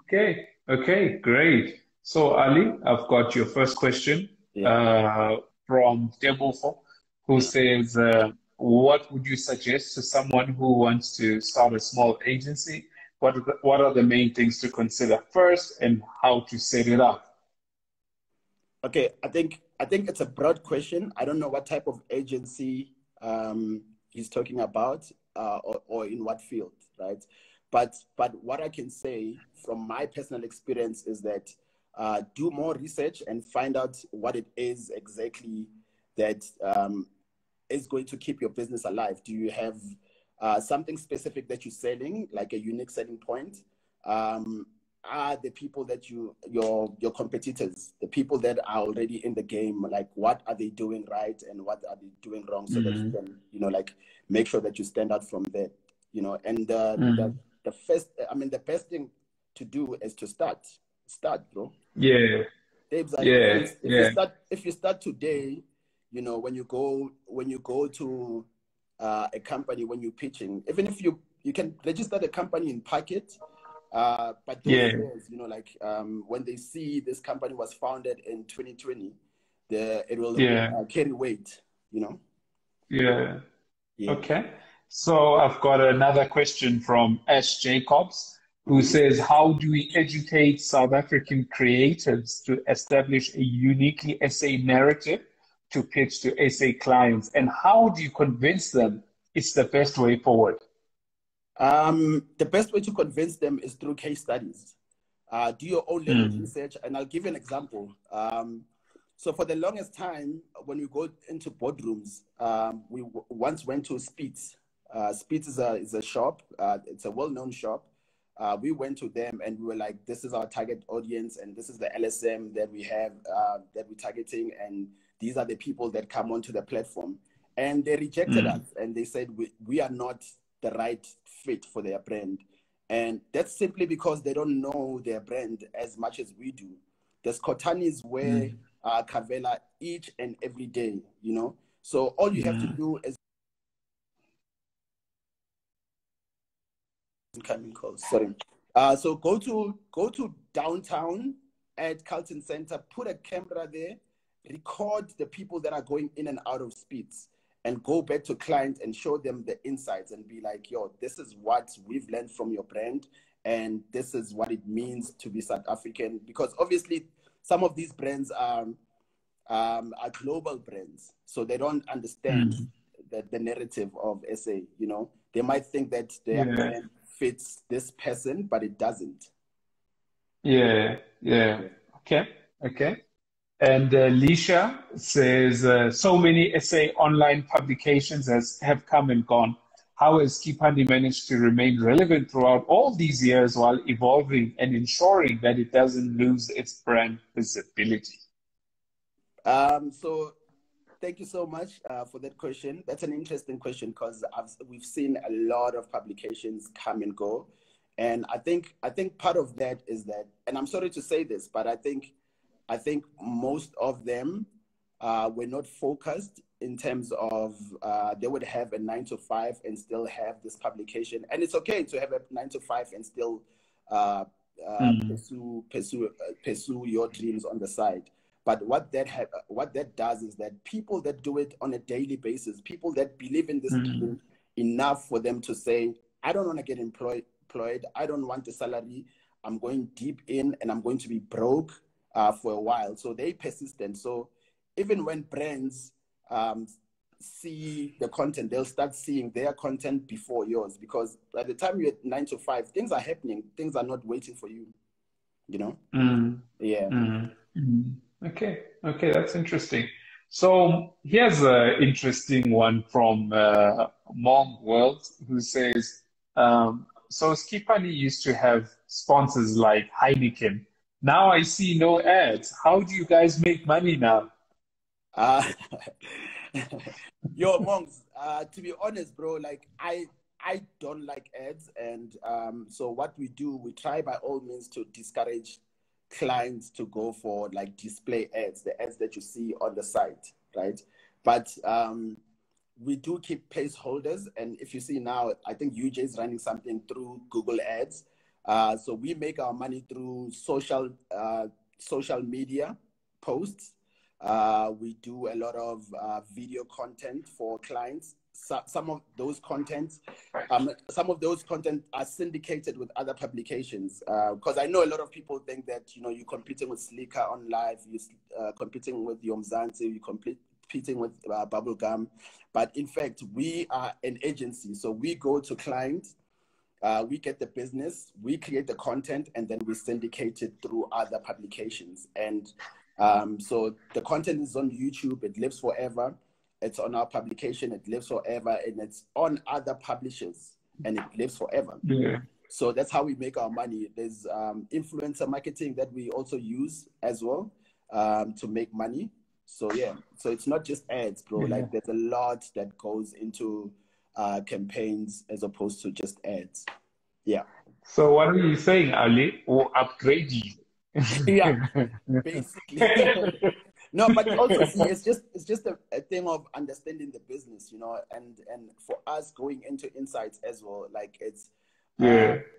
Okay, okay, great. So, Ali, I've got your first question Yeah. uh, from Debofo, who says, what would you suggest to someone who wants to start a small agency? What are the main things to consider first and how to set it up? Okay, I think it's a broad question. I don't know what type of agency he's talking about, or in what field, right? But what I can say from my personal experience is that do more research and find out what it is exactly that is going to keep your business alive. Do you have something specific that you're selling, like a unique selling point? Are the people that your competitors, the people that are already in the game, like what are they doing right and what are they doing wrong, so that you Mm, can, like, make sure that you stand out from that, and mm. the first, I mean, the best thing to do is to start, bro. Yeah, Dave's like, yeah, yeah. if you start today, when you go to a company, when you're pitching, even if you can register the company and pack it, but those Yeah, years, like, when they see this company was founded in 2020, it will yeah, carry weight, yeah. yeah. Okay. So I've got another question from S. Jacobs, who Mhm. says, how do we educate South African creatives to establish a uniquely SA narrative to pitch to SA clients? And how do you convince them it's the best way forward? The best way to convince them is through case studies. Do your own little Mm, research, and I'll give you an example. So for the longest time, when we go into boardrooms, we once went to Spitz. Spitz is a shop. It's a well-known shop. We went to them and we were like, "This is our target audience, and this is the LSM that we have, that we're targeting, and these are the people that come onto the platform." And they rejected mm, us, and they said we are not the right fit for their brand. And that's simply because they don't know their brand as much as we do. The Scotanis wear mm, Kavela each and every day. So all you have to mm, do is incoming calls. Sorry. So go to downtown at Carlton Center, put a camera there, record the people that are going in and out of Speeds, and go back to clients and show them the insights and be like, yo, this is what we've learned from your brand, and this is what it means to be South African. Because obviously some of these brands are global brands, so they don't understand mm. the narrative of SA. They might think that their Yeah, brand fits this person, but it doesn't. yeah, yeah. Yeah. Okay, okay. And Lisha says, so many essay online publications have come and gone. How has Kipandi managed to remain relevant throughout all these years while evolving and ensuring that it doesn't lose its brand visibility? So thank you so much for that question. That's an interesting question because we've seen a lot of publications come and go, and I think part of that is that, and I'm sorry to say this, but I think most of them were not focused in terms of they would have a 9 to 5 and still have this publication, and it's okay to have a 9 to 5 and still uh, Mm, pursue your dreams on the side. But what that does is that people that do it on a daily basis, people that believe in this mm, dream enough for them to say, I don't want to get employed, I don't want a salary, I'm going deep in and I'm going to be broke for a while. So they persistent. So even when brands see the content, they'll start seeing their content before yours, because by the time you're at 9 to 5, things are happening. Things are not waiting for you, you know? mm, Yeah. mm, mm. Okay, okay, that's interesting. So here's an interesting one from Mom World, who says, so Skipani used to have sponsors like Heineken. Now I see no ads. How do you guys make money now? Uh, Yo, monks. To be honest, bro, like I don't like ads, and so what we do, we try by all means to discourage clients to go for like display ads, the ads that you see on the site, right? But we do keep placeholders, and if you see now, I think UJ is running something through Google Ads. So we make our money through social media posts. We do a lot of video content for clients. Some of those content are syndicated with other publications. Because I know a lot of people think that, you know, you're competing with Slicker on Live, you're competing with Yomzansi, you're competing with Bubblegum. But in fact, we are an agency. So we go to clients, we get the business, we create the content, and then we syndicate it through other publications. And so the content is on YouTube, it lives forever. It's on our publication, it lives forever, and it's on other publishers, and it lives forever. Yeah. So that's how we make our money. There's influencer marketing that we also use as well to make money. So yeah, so it's not just ads, bro. Yeah. Like there's a lot that goes into campaigns as opposed to just ads. Yeah. So what are you saying, Ali? Or upgrade you? Yeah, basically. No, but you also see, it's just a thing of understanding the business, you know, and for us going into insights as well, like it's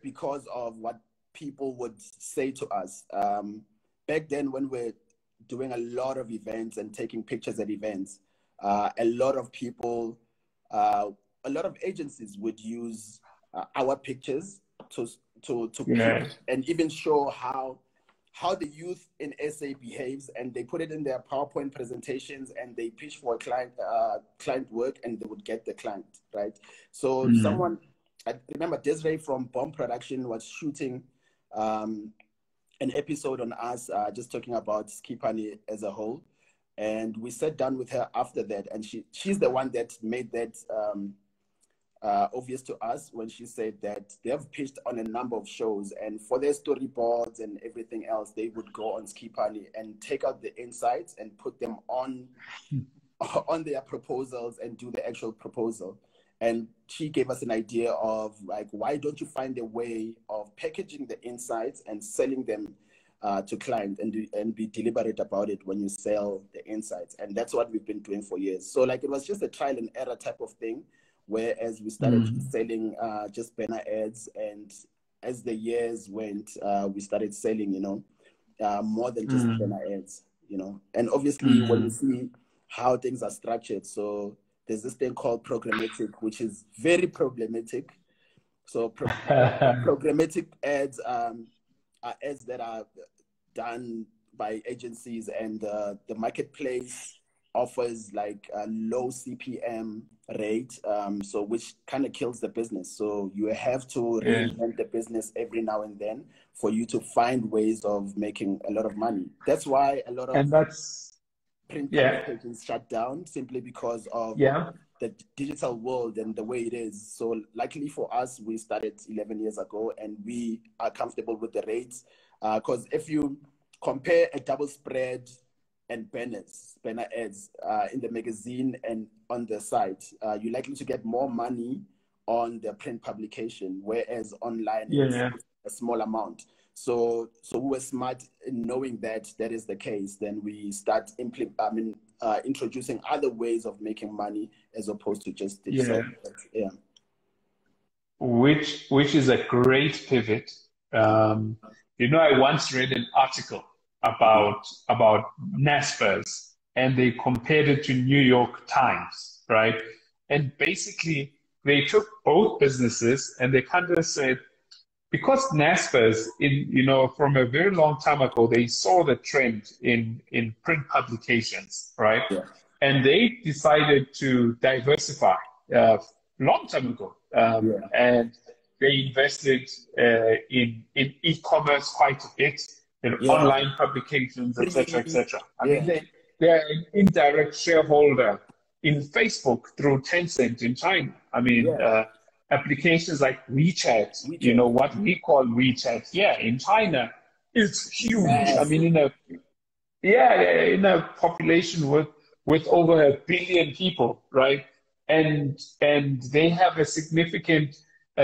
because of what people would say to us. Back then, when we're doing a lot of events and taking pictures at events, a lot of people, a lot of agencies would use our pictures to pitch and even show how the youth in SA behaves, and they put it in their PowerPoint presentations, and they pitch for a client work, and they would get the client, right? So I remember Desiree from Bomb Production was shooting an episode on us, just talking about Skipani as a whole. And we sat down with her after that, and she's the one that made that obvious to us when she said that they have pitched on a number of shows, and for their storyboards and everything else, they would go on Skipani and take out the insights and put them on their proposals and do the actual proposal. And she gave us an idea of like, why don't you find a way of packaging the insights and selling them to clients and be deliberate about it when you sell the insights. And that's what we've been doing for years. So like, it was just a trial and error type of thing. Whereas we started selling just banner ads, and as the years went, we started selling, you know, more than just banner ads, you know. And obviously, when you see how things are structured, so there's this thing called programmatic, which is very problematic. So programmatic ads are ads that are done by agencies, and the marketplace offers like a low CPM rate, so which kind of kills the business. So you have to reinvent the business every now and then for you to find ways of making a lot of money. That's why a lot of print publications shut down, simply because of the digital world and the way it is. So luckily for us, we started 11 years ago, and we are comfortable with the rates, because if you compare a double spread and banner ads in the magazine and on the site, you're likely to get more money on the print publication, whereas online it's a small amount. So we were smart in knowing that that is the case. Then we start introducing other ways of making money as opposed to just digital. Which is a great pivot. You know, I once read an article about Naspers, and they compared it to New York Times, right? And basically, they took both businesses and they kind of said, because Naspers, from a very long time ago, they saw the trend in print publications, right? Yeah. And they decided to diversify long time ago, and they invested in e-commerce quite a bit. Online publications, etc., etc. I mean, they're an indirect shareholder in Facebook through Tencent in China. I mean, applications like WeChat, you know, what we call WeChat, in China, is huge. I mean, in a population with over 1 billion people, right? And they have a significant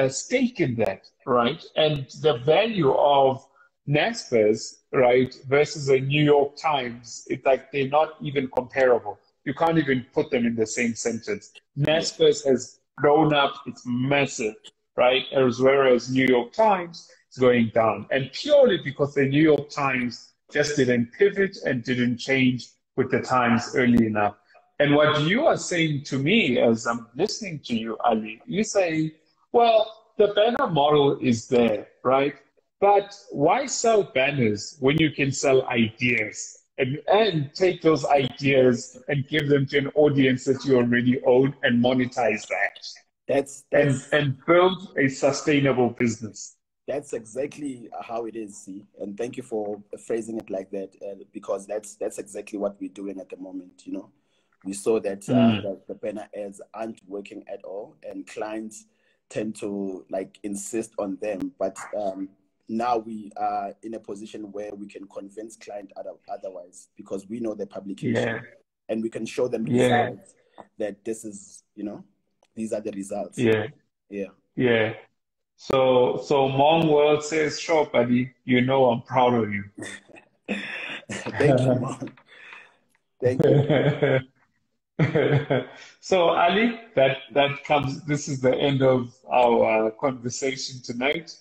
stake in that, right? And the value of Naspers, right, versus a New York Times, it's like they're not even comparable. You can't even put them in the same sentence. Naspers has grown up, it's massive, right? Whereas New York Times going down. And purely because the New York Times just didn't pivot and didn't change with the times early enough. And what you are saying to me as I'm listening to you, Ali, you say, well, the banner model is there, right? But why sell banners when you can sell ideas and take those ideas and give them to an audience that you already own and monetize that That's and build a sustainable business? That's exactly how it is, see. And thank you for phrasing it like that, because that's exactly what we're doing at the moment. You know, we saw that the banner ads aren't working at all, and clients tend to like insist on them. But now we are in a position where we can convince client otherwise, because we know the publication, Yeah, and we can show them yeah, results that this is, you know, these are the results. yeah, Yeah. yeah. So Mong World says, sure, buddy, you know I'm proud of you. Thank you, Mom. Thank you. So Ali, that comes. This is the end of our conversation tonight.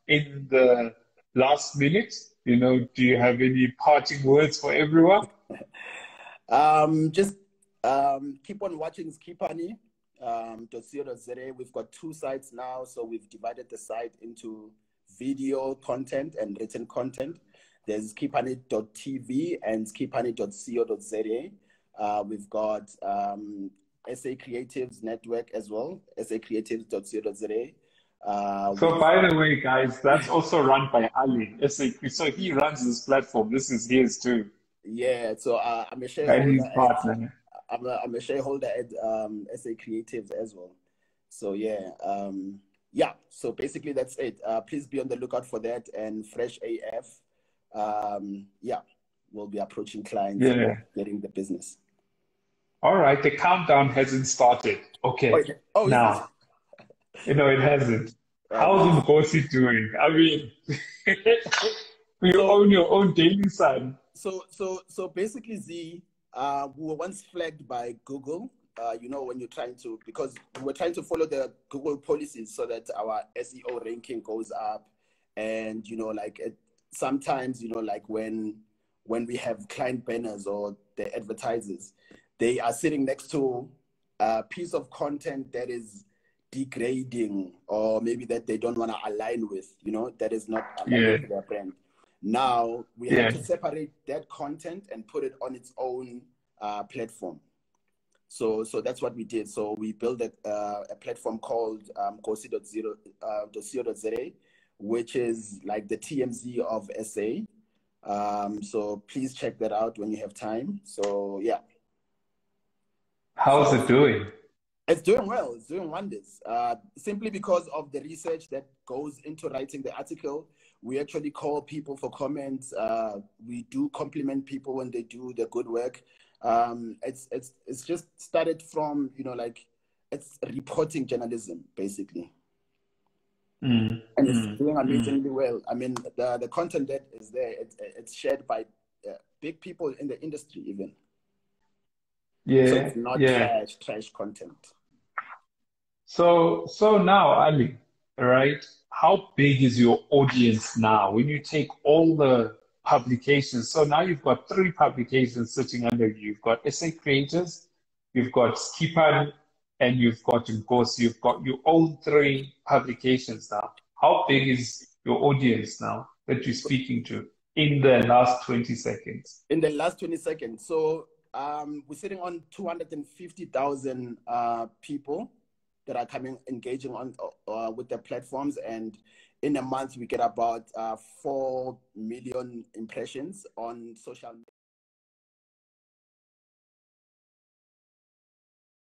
In the last minute, do you have any parting words for everyone? Just keep on watching Skipani, .co.za. We've got 2 sites now, so we've divided the site into video content and written content. There's skipani.tv and skipani.co.za. We've got SA Creatives Network as well, sacreatives.co.za. So by the way, guys, that's also run by Ali. So he runs this platform. This is his too. Yeah, so I'm a And shareholder his at partner. I'm a shareholder at SA Creatives as well. So yeah, yeah. So basically that's it. Please be on the lookout for that, and Fresh AF. Yeah, we'll be approaching clients and Yeah. getting the business. All right. The countdown hasn't started. Oh, Okay. is it? Now, it hasn't. How's Nice. Ngozi doing? I mean, you So own your own daily sun. so basically, we were once flagged by Google. You know, when you're trying to, because we were trying to follow the Google policies so that our SEO ranking goes up, and like sometimes, like when we have client banners or the advertisers, they are sitting next to a piece of content that is degrading, or maybe that they don't want to align with, that is not Yeah. aligning to their brand. Now we had Yeah. to separate that content and put it on its own platform. So that's what we did. So we built a platform called gosi.co.za, which is like the TMZ of SA. So please check that out when you have time. So yeah. So How's it doing? it's doing well. It's doing wonders. Simply because of the research that goes into writing the article. We actually call people for comments. We do compliment people when they do the good work. It's just started from, like, it's reporting journalism, basically. Mm, And it's mm, doing mm. amazingly well. I mean, the content that is there, it's shared by big people in the industry even. So Yeah. it's not Yeah. trash content. So now, Ali, right? How big is your audience now? When you take all the publications, so now you've got 3 publications sitting under you. You've got SA Creators, you've got Skipan, and you've got Nkosi. You own 3 publications now. How big is your audience now that you're speaking to in the last 20 seconds? In the last 20 seconds. So we're sitting on 250,000 people that are engaging on with the platforms, and in a month we get about 4 million impressions on social media.